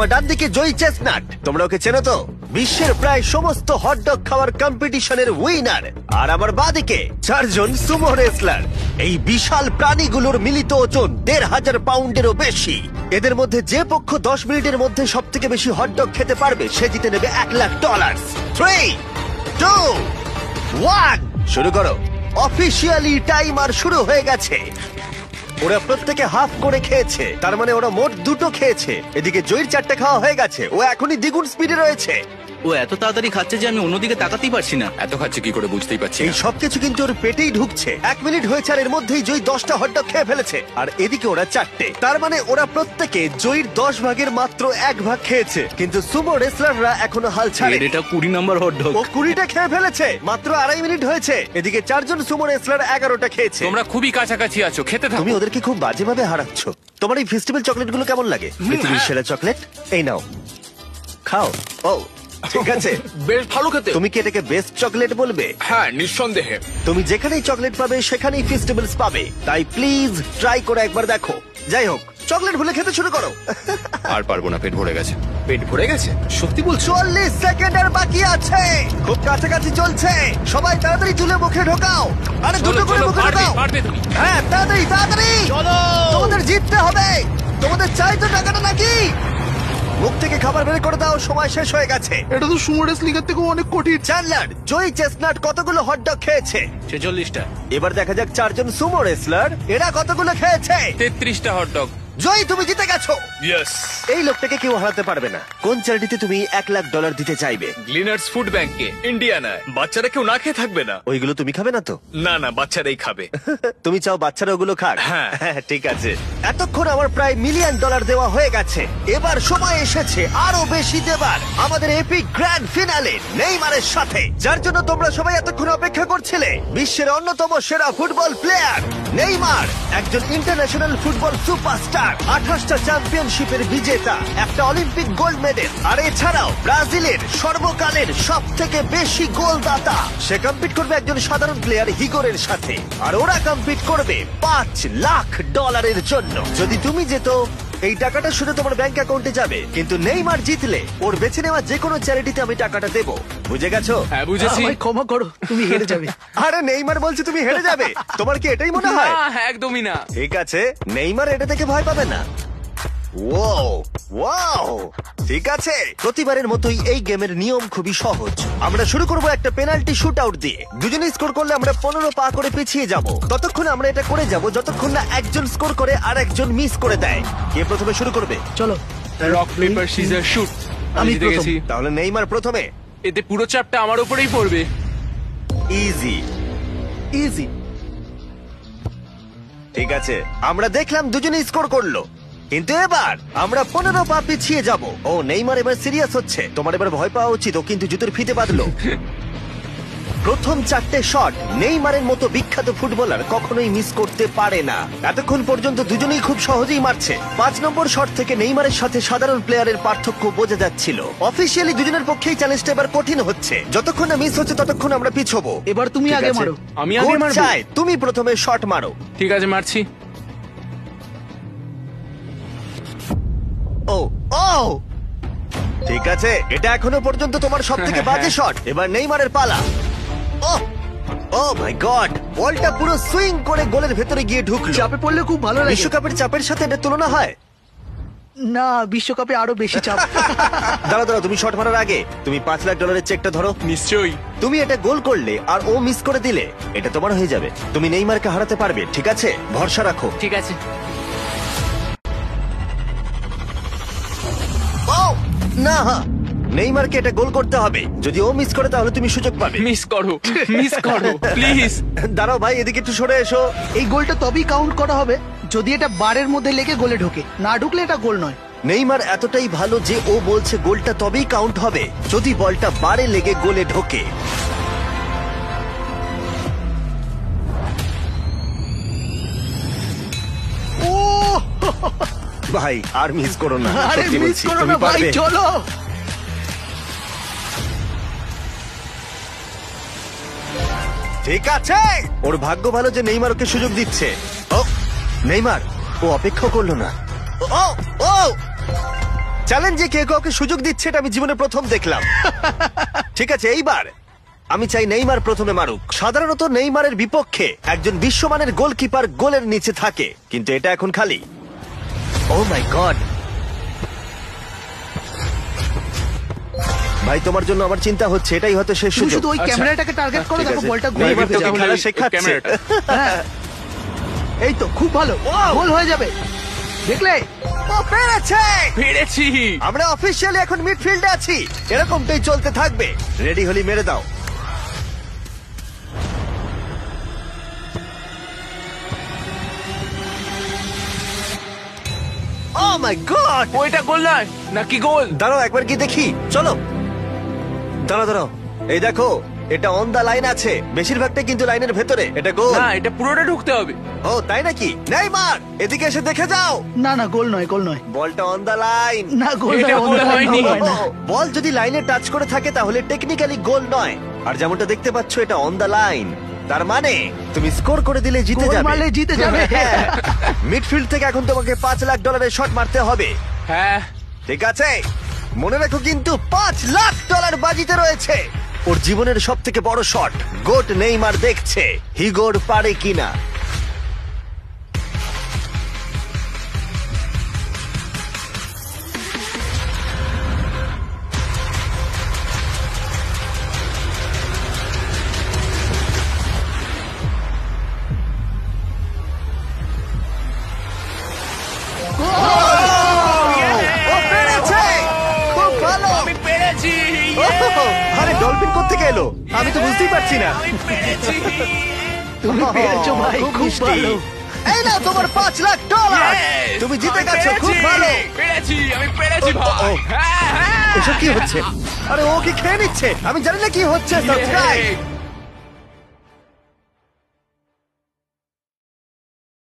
আমার ডান দিকে জয়ী চেস্টনাট, তোমরা ওকে চেনো তো, বিশ্বের প্রায় সমস্ত হটডগ খাওয়ার কম্পিটিশনের উইনার। আর আমার বাঁদিকে চারজন সুমো রেসলার। এই বিশাল প্রাণীগুলোর মিলিত ওজন 1,500 পাউন্ডেরও বেশি। এদের মধ্যে যে পক্ষ 10 মিনিটের মধ্যে সব থেকে বেশি হটডগ খেতে পারবে সে জিতে নেবে $1,00,000। 3, 2, 1 শুরু করো। অফিসিয়ালি টাইমার শুরু হয়ে গেছে। ওরা প্রত্যেকে হাফ করে খেয়েছে, তার মানে ওরা মোট 2টো খেয়েছে। এদিকে জয়ীর 4টে খাওয়া হয়ে গেছে, ও এখনই দ্বিগুণ স্পিডে রয়েছে। ও এত তাড়াতাড়ি খাচ্ছে যে আমি অন্যদিকে তাকাতেই পারছি না। এত খাচ্ছে কি করে বুঝতেই পারছি এই না। সবকিছু কিন্তু ওর পেটেই ঢুকছে। 1 মিনিট হয়েছে আর এর মধ্যেই জয়ী 10টা হটডগ খেয়ে ফেলেছে, আর এদিকে ওরা 4টে। তার মানে ওরা প্রত্যেকে জয়ীর 10 ভাগের মাত্র 1 ভাগ খেয়েছে। কিন্তু সুমো রেসলাররা এখনো হাল ছাড়েনি। এটা 20 নম্বর হটডগ। ও 20টা খেয়ে ফেলেছে, মাত্র 2.5 মিনিট হয়েছে। এদিকে 4 জন সুমো রেসলার 11টা খেয়েছে। তোমরা খুবই কাছাকাছি আছো, খেতে থাকো। তুমি ওদেরকে খুব বাজেভাবে হারাচ্ছ। তোমার এই ফেস্টিভ্যাল চকলেটগুলো কেমন লাগে? পৃথিবীর সেরা চকলেট। এই নাও, খাও। ও ঠিক আছে, বেশ ভালো খেতে। তুমি কি এটাকে বেস্ট চকলেট বলবে? হ্যাঁ, নিঃসন্দেহে। তুমি যেখানেই চকলেট পাবে সেখানেই ফেস্টিভ্যালস পাবে, তাই প্লিজ ট্রাই করে একবার দেখো। যাই হোক, চকলেট ভুলে খেতে শুরু করো। আর পারবো না, পেট ভরে গেছে। পেট ভরে গেছে? সত্যি বলছো? 40 সেকেন্ড আর বাকি আছে, খুব কাছাকাছি চলছে। সবাই তাড়াতাড়ি তুলে মুখে ঢোকাও। আরে দুটো করে মুখে ঢোকাও। পারবে তুমি। হ্যাঁ, তাড়াতাড়ি তাড়াতাড়ি চলো, তোমাদের জিততে হবে। তোমাদের চাই তো টাকাটা নাকি? মুখ থেকে খাবার বের করে দাও, সময় শেষ হয়ে গেছে। এটা তো সুমো রেসলিংয়ের থেকে অনেক কঠিন। চ্যান্ডলার, জয়ী চেস্টনাট কতগুলো হটডগ খেয়েছে? 46টা। এবার দেখা যাক 4 জন সুমো রেসলার এরা কতগুলো খেয়েছে। 33টা হটডগ। জয়ী, তুমি জিতে গেছো। ইয়েস। এই লোকটাকে কেউ হারাতে পারবে না। কোন চ্যারিটিতে তুমি $1,00,000 দিতে চাইবে? গ্লিনার্স ফুড ব্যাংকে, ইন্ডিয়ানায়। বাচ্চারা কেউ না খেয়ে থাকবে না। ওইগুলো তুমি খাবে না তো? না না, বাচ্চারাই খাবে। তুমি চাও বাচ্চারা ওগুলো খাক? হ্যাঁ। ঠিক আছে। এতক্ষণ আমার প্রায় $1 মিলিয়ন দেওয়া হয়ে গেছে। এবার সময় এসেছে আরো বেশি দেবার। আমাদের এপিক গ্র্যান্ড ফিনালে নেইমারের সাথে, যার জন্য তোমরা সবাই এতক্ষণ অপেক্ষা করছিলে। বিশ্বের অন্যতম সেরা ফুটবল প্লেয়ার নেইমার, একজন ইন্টারন্যাশনাল ফুটবল সুপারস্টার, 28টা চ্যাম্পিয়নশিপের বিজেতা, একটা অলিম্পিক গোল্ড মেডেল, আর এছাড়াও ব্রাজিলের সর্বকালের সব থেকে বেশি গোলদাতা। সে কম্পিট করবে একজন সাধারণ প্লেয়ার হিগোরের সাথে, আর ওরা কম্পিট করবে $5,00,000 জন্য। যদি তুমি যেত, এই টাকাটা শুধু তোমার ব্যাংক অ্যাকাউন্টে যাবে, কিন্তু নেইমার জিতলে ওর বেছে নেওয়া যে কোনো চ্যারিটিতে আমি টাকাটা দেবো। বুঝে গেছো? হ্যাঁ, বুঝেছি। আমায় ক্ষমা করো, তুমি হেরে যাবে। আরে নেইমার বলছে তুমি হেরে যাবে, তোমার কি এটাই মনে হয়? না, একদমই না। ঠিক আছে, নেইমার এটা থেকে ভয় পাবে না। ওয়াও ওয়াও, ঠিক আছে। প্রতিবারের মতোই এই গেমের নিয়ম খুবই সহজ। আমরা শুরু করব একটা পেনাল্টি শুট আউট দিয়ে। দুজনে স্কোর করলে আমরা 15 পা করে পিছিয়ে যাব। ততক্ষণ আমরা এটা করে যাব যতক্ষণ না একজন স্কোর করে আর একজন মিস করে দেয়। কে প্রথমে শুরু করবে? চলো। Rock paper scissor shoot. আমি জিতে প্রথম। গেছি। তাহলে নেইমার প্রথমে। এতে পুরো চাপটা আমার উপরেই পড়বে। Easy easy. ঠিক আছে, আমরা দেখলাম দুজনে স্কোর করলো, কিন্তু এবার আমরা 15 পা পিছিয়ে যাব। ও নেইমার এবার সিরিয়াস হচ্ছে। তোমার এবার ভয় পাওয়া উচিত, ও কিন্তু জুতোর ফিতে বাঁধলো। প্রথম 4টে শট নেইমারের মতো বিখ্যাত ফুটবলার কখনোই মিস করতে পারে না। এতক্ষণ পর্যন্ত দুজনেই খুব সহজেই মারছে। 5 নম্বর শট থেকে নেইমারের সাথে সাধারণ প্লেয়ারের পার্থক্য বোঝা যাচ্ছিল। অফিসিয়ালি দুজনের পক্ষেই চ্যালেঞ্জটা এবার কঠিন হচ্ছে। যতক্ষণ না মিস হচ্ছে ততক্ষণ আমরা পিছবো। এবার তুমি ঠিক আগে আছে? মারো। আমি আগে গোল মারবো? চাই, তুমি প্রথমে শট মারো। ঠিক আছে, মারছি। ও ও ঠিক আছে, এটা এখনো পর্যন্ত তোমার সবথেকে বাজে শট। এবার নেইমারের পালা। ও ও মাই গড, বলটা পুরো সুইং করে গোলের ভেতরে গিয়ে ঢুকলো। চাপে পড়লে খুব ভালো লাগে। বিশ্বকাপের চাপের সাথে এটা তুলনা হয়? না, বিশ্বকাপে আরো বেশি চাপ। দাঁড়াও দাঁড়াও, তুমি শট মারার আগে তুমি $5,00,000 চেকটা ধরো। নিশ্চয়ই। তুমি এটা গোল করলে আর ও মিস করে দিলে এটা তোমার হয়ে যাবে। তুমি নেইমারকে হারাতে পারবে, ঠিক আছে? ভরসা রাখো। ঠিক আছে। ও না, নেইমারকে এটা গোল করতে হবে। যদি ও মিস করে তাহলে তুমি সুযোগ পাবে। মিস করো, মিস করো প্লিজ। দাঁড়াও ভাই, এদিকে একটু সরে এসো। এই গোলটা তবেই কাউন্ট করা হবে যদি এটা বারের মধ্যে লেগে গোলে ঢোকে। না ঢুকলে এটা গোল নয়। নেইমার এতটাই ভালো যে ও বলছে গোলটা তবেই কাউন্ট হবে যদি বলটা বারে লেগে গোলে ঢোকে। ও ভাই আর মিস করো না, আরে সত্যি মিস বলছি, করো তুমি না ভাই, পারবে। চলো। ঠিক আছে, ওর ভাগ্য ভালো যে নেইমার ওকে সুযোগ দিচ্ছে। ও নেইমার, ও অপেক্ষা করলো না। ও ও চ্যালেঞ্জে কে কাউকে সুযোগ দিচ্ছে এটা আমি জীবনে প্রথম দেখলাম। ঠিক আছে, এইবার আমি চাই নেইমার প্রথমে মারুক। সাধারণত নেইমারের বিপক্ষে একজন বিশ্বমানের গোলকিপার গোলের নিচে থাকে, কিন্তু এটা এখন খালি। ও মাই গড! ভাই তোমার জন্য আমার চিন্তা হচ্ছে, এটাই হয়তো শেষ তুমি সুযোগ। শুধু ওই আচ্ছা। ক্যামেরাটাকে টার্গেট করো, ঠিক দেখো আছে। বলটা নেইমার গোলে তোকে যাবে। খেলা শেখাচ্ছে। ক্যামেরাটা। হ্যাঁ। এই তো খুব ভালো, গোল হয়ে যাবে, দেখলে? ও পেরেছে! পেরেছি। আমরা অফিসিয়ালি এখন মিডফিল্ডে আছি, এরকমটাই চলতে থাকবে। রেডি হলি মেরে দাও। ও মাই গড! ওইটা গোল নয় নাকি গোল? দাঁড়াও একবার কি দেখি, চলো। দাঁড়াও, এই দেখো, এটা অন দা লাইন আছে, বেশিরভাগটাই কিন্তু লাইনের ভেতরে। এটা গোল। না, এটা পুরোটা ঢুকতে হবে। ও তাই নাকি? নেইমার, এদিকে এসে দেখে যাও। না না, গোল নয়, গোল নয়। বলটা অন দা লাইন। না, গোল এটা নয়, গোল গোল হয়নি। হয় না। বল যদি লাইনে টাচ করে থাকে তাহলে টেকনিক্যালি গোল নয়, আর যেমনটা দেখতে পাচ্ছ এটা অন দা লাইন। তার মানে তুমি স্কোর করে দিলে জিতে গোল যাবে। মারলে জিতে যাবে। মিডফিল্ড থেকে এখন তোমাকে $5 লাখ শট মারতে হবে। হ্যাঁ। ঠিক আছে, মনে রাখো কিন্তু $5 লাখ বাজিতে রয়েছে। ওর জীবনের সব থেকে বড় শট গোট নেইমার দেখছে হিগোর পারে কিনা। ও পেরেছে! খুব ভালো! আমি পেরেছি। আরে ডলফিন কোত্থেকে এলো? আমি তো বুঝতেই পারছি না। আমি পেরেছি। তুমি পেরেছো ভাই, খুব মিষ্টি। ভালো। এই নাও তোমার $5 লাখ। Yes! তুমি জিতে আমি গেছো, খুব পেরেছি। ভালো। পেরেছি, আমি পেরেছি ও, ও, ভাই। ও। হ্যাঁ, হ্যাঁ। এসব কি হচ্ছে? আরে ও কি খেয়ে নিচ্ছে? আমি জানি না কি হচ্ছে। সাবস্ক্রাইব।